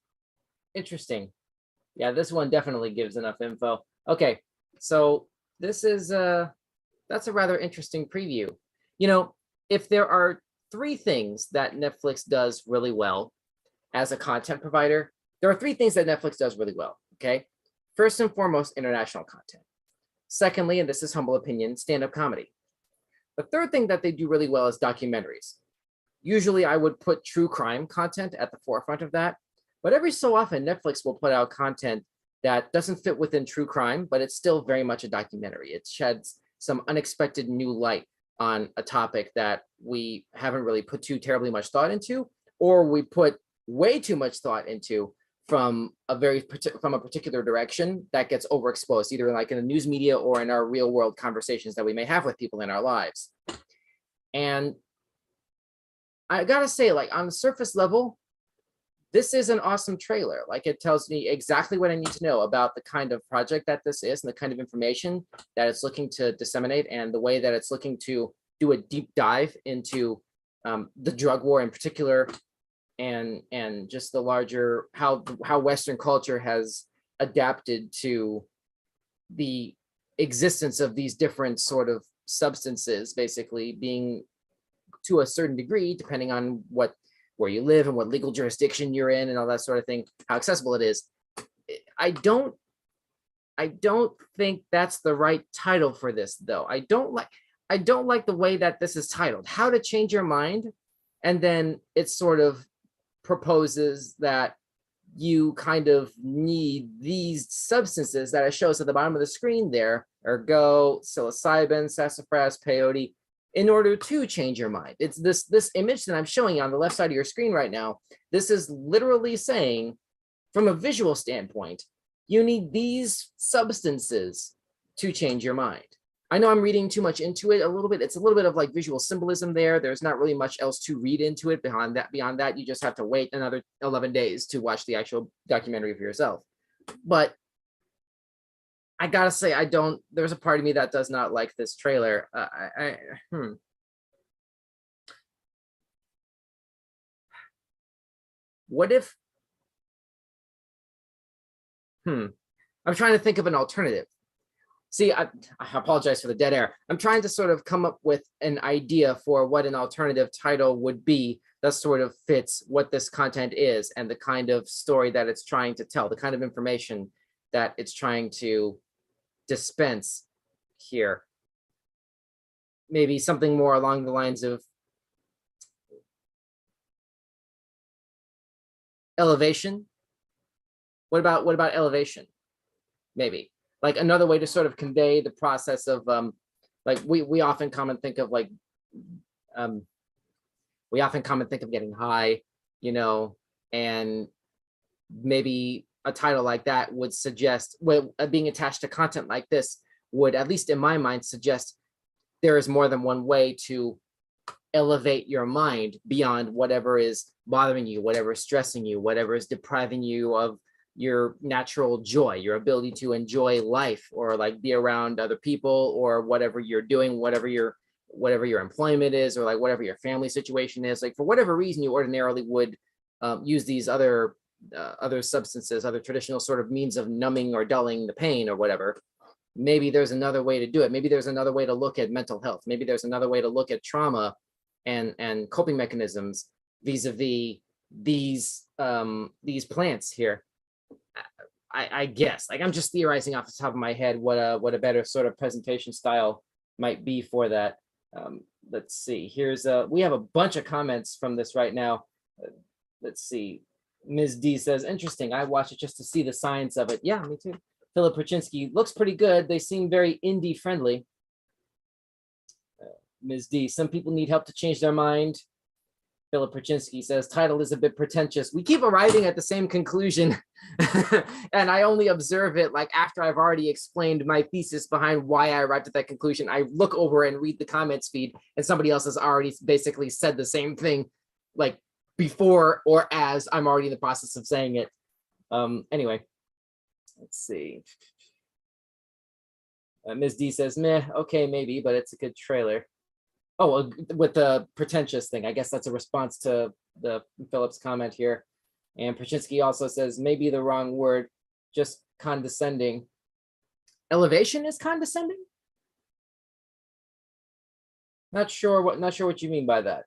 interesting. Yeah, this one definitely gives enough info. Okay, so this is that's a rather interesting preview. You know, if there are 3 things that Netflix does really well as a content provider, there are 3 things that Netflix does really well, okay? First and foremost, international content. Secondly, and this is humble opinion, stand-up comedy. The third thing that they do really well is documentaries. Usually I would put true crime content at the forefront of that, But every so often, Netflix will put out content that doesn't fit within true crime, but it's still very much a documentary. It sheds some unexpected new light on a topic that we haven't really put too terribly much thought into, or we put way too much thought into from a particular direction that gets overexposed, either like in the news media or in our real world conversations that we may have with people in our lives. And I gotta say, like, on the surface level, this is an awesome trailer. Like, it tells me exactly what I need to know about the kind of project that this is and the kind of information that it's looking to disseminate, and the way that it's looking to do a deep dive into the drug war in particular, and just the larger, how Western culture has adapted to the existence of these different sort of substances, basically being, to a certain degree, depending on where you live and what legal jurisdiction you're in and all that sort of thing, how accessible it is. I don't think that's the right title for this, though. I don't like the way that this is titled, How to Change Your Mind. And then it sort of proposes that you kind of need these substances that it shows at the bottom of the screen there, ergo, psilocybin, sassafras, peyote, in order to change your mind. It's this image that I'm showing you on the left side of your screen right now. This is literally saying, from a visual standpoint, you need these substances to change your mind. I know I'm reading too much into it a little bit. It's a little bit of like visual symbolism there. There's not really much else to read into it beyond that. You just have to wait another 11 days to watch the actual documentary for yourself. But I gotta say, there's a part of me that does not like this trailer. What if, I'm trying to think of an alternative. See, I apologize for the dead air. I'm trying to sort of come up with an idea for what an alternative title would be that sort of fits what this content is and the kind of story that it's trying to tell, the kind of information that it's trying to dispense here. Maybe something more along the lines of elevation. What about elevation? Maybe like another way to sort of convey the process of like we often come and think of like we often come and think of getting high, you know, and maybe a title like that would suggest, well, being attached to content like this would, at least in my mind, suggest there is more than one way to elevate your mind beyond whatever is bothering you, whatever is stressing you, whatever is depriving you of your natural joy, your ability to enjoy life, or like be around other people, or whatever you're doing, whatever your employment is, or like whatever your family situation is. Like, for whatever reason you ordinarily would use these other substances, other traditional sort of means of numbing or dulling the pain or whatever. Maybe there's another way to do it. Maybe there's another way to look at mental health. Maybe there's another way to look at trauma and coping mechanisms vis-a-vis these plants here. I guess, like, I'm just theorizing off the top of my head what a better sort of presentation style might be for that. Let's see, we have a bunch of comments from this right now. Let's see. Ms. D says, interesting. I watch it just to see the science of it. Yeah, me too. Philip Perchinsky, looks pretty good. They seem very indie friendly. Ms. D, some people need help to change their mind. Philip Perchinsky says, title is a bit pretentious. We keep arriving at the same conclusion. And I only observe it like after I've already explained my thesis behind why I arrived at that conclusion. I look over and read the comments feed, and somebody else has already basically said the same thing, like before or as I'm already in the process of saying it. Anyway, let's see. Ms. D says, meh, okay, maybe, but it's a good trailer. Oh, with the pretentious thing, I guess that's a response to the Phillips comment here. And Perchinsky also says, maybe the wrong word, just condescending. Elevation is condescending? Not sure what you mean by that.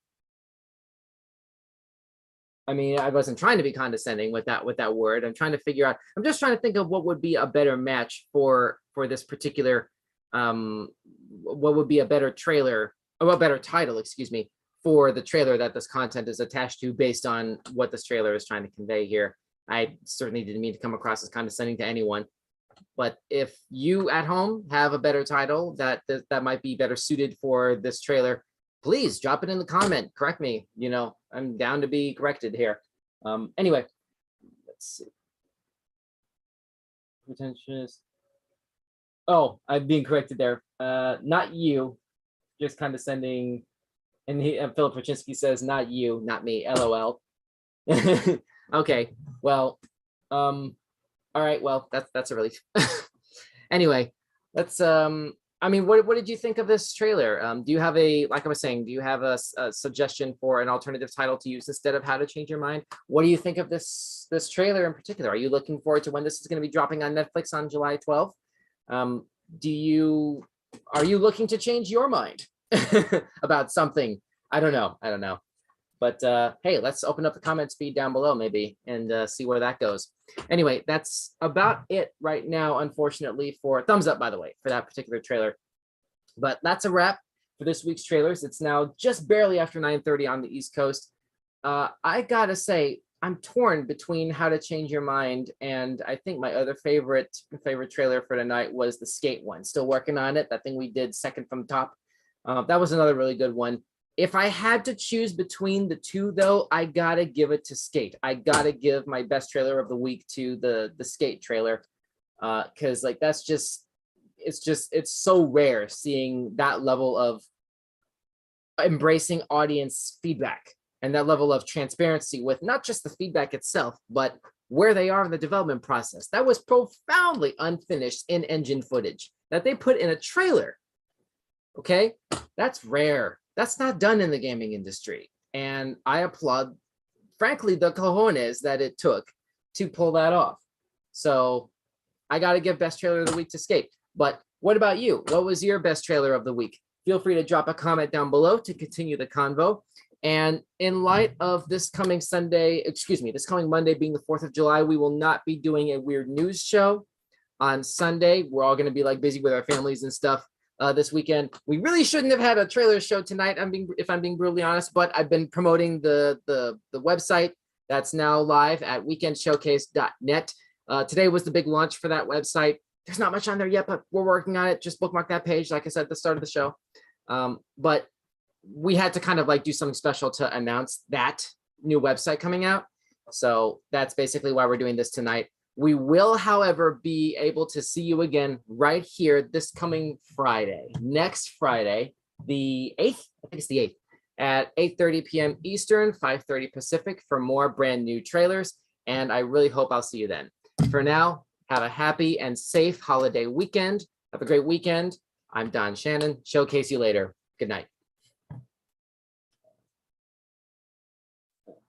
I mean, I wasn't trying to be condescending with that word. I'm just trying to think of what would be a better match for this particular, what would be a better trailer, or a better title, excuse me, for the trailer that this content is attached to, based on what this trailer is trying to convey here. I certainly didn't mean to come across as condescending to anyone. But if you at home have a better title that might be better suited for this trailer, please drop it in the comment. Correct me. You know, I'm down to be corrected here. Anyway, let's see. Pretentious. Oh, I'm being corrected there. Not you, just condescending. And Philip Paczynski says, not you, not me, LOL. Okay, well, all right, well, that's a relief. Anyway, let's, I mean, what did you think of this trailer? Do you have like I was saying, do you have a suggestion for an alternative title to use instead of How to Change Your Mind? What do you think of this trailer in particular? Are you looking forward to when this is going to be dropping on Netflix on July 12th? Are you looking to change your mind about something? I don't know. But hey, let's open up the comment feed down below maybe and see where that goes. Anyway, that's about it right now, unfortunately, for thumbs up, by the way, for that particular trailer. But that's a wrap for this week's trailers. It's now just barely after 9:30 on the East Coast. I gotta say, I'm torn between How to Change Your Mind and I think my other favorite trailer for tonight was the Skate one. Still working on it. That thing we did second from top. That was another really good one. If I had to choose between the two, though, I gotta give it to Skate. I gotta give my best trailer of the week to the Skate trailer, because like it's so rare seeing that level of embracing audience feedback and that level of transparency with not just the feedback itself, but where they are in the development process. That was profoundly unfinished in-engine footage that they put in a trailer. Okay, that's rare. That's not done in the gaming industry. And I applaud, frankly, the cojones that it took to pull that off. So I got to give best trailer of the week to Skate. But what about you? What was your best trailer of the week? Feel free to drop a comment down below to continue the convo. And in light of this coming Monday being the 4th of July, we will not be doing a weird news show on Sunday. We're all going to be like busy with our families and stuff. This weekend. We really shouldn't have had a trailer show tonight, if I'm being brutally honest, but I've been promoting the website that's now live at weekendshowcase.net. Today was the big launch for that website. There's not much on there yet, but we're working on it. Just bookmark that page, like I said at the start of the show. But we had to kind of like do something special to announce that new website coming out. So that's basically why we're doing this tonight. We will, however, be able to see you again right here this coming Friday, next Friday, the 8th, I think it's the 8th, at 8:30 p.m. Eastern, 5:30 Pacific for more brand new trailers. And I really hope I'll see you then. For now, have a happy and safe holiday weekend. Have a great weekend. I'm Don Shannon. Showcase you later. Good night.